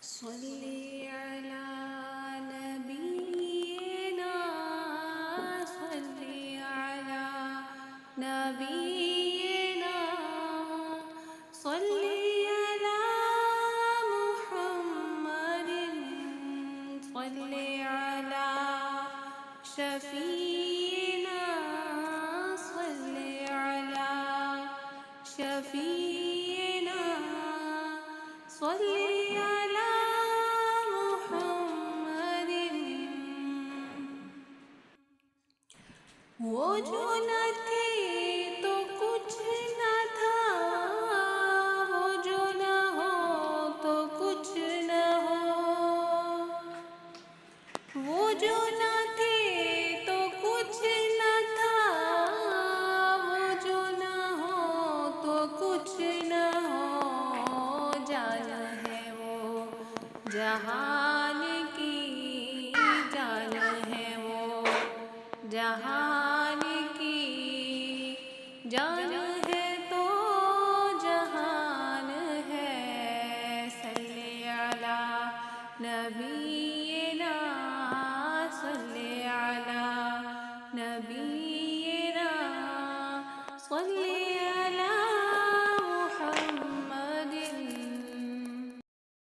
صلی علی نبینا صلی علی نبینا صلی علی محمد صلی علی شفینا صلی علی شفینا صلی وہ جو نہ تھے تو کچھ نہ تھا، وہ جو نہ ہو تو کچھ نہ ہو، وہ جو نہ تھے تو کچھ نہ تھا، وہ جو نہ ہو تو کچھ نہ ہو، جان ہے وہ جہان کی، جان ہے وہ جہان کی، جان ہے تو جہان ہے۔ صلی علی نبینا صلی علی نبینا صلی علی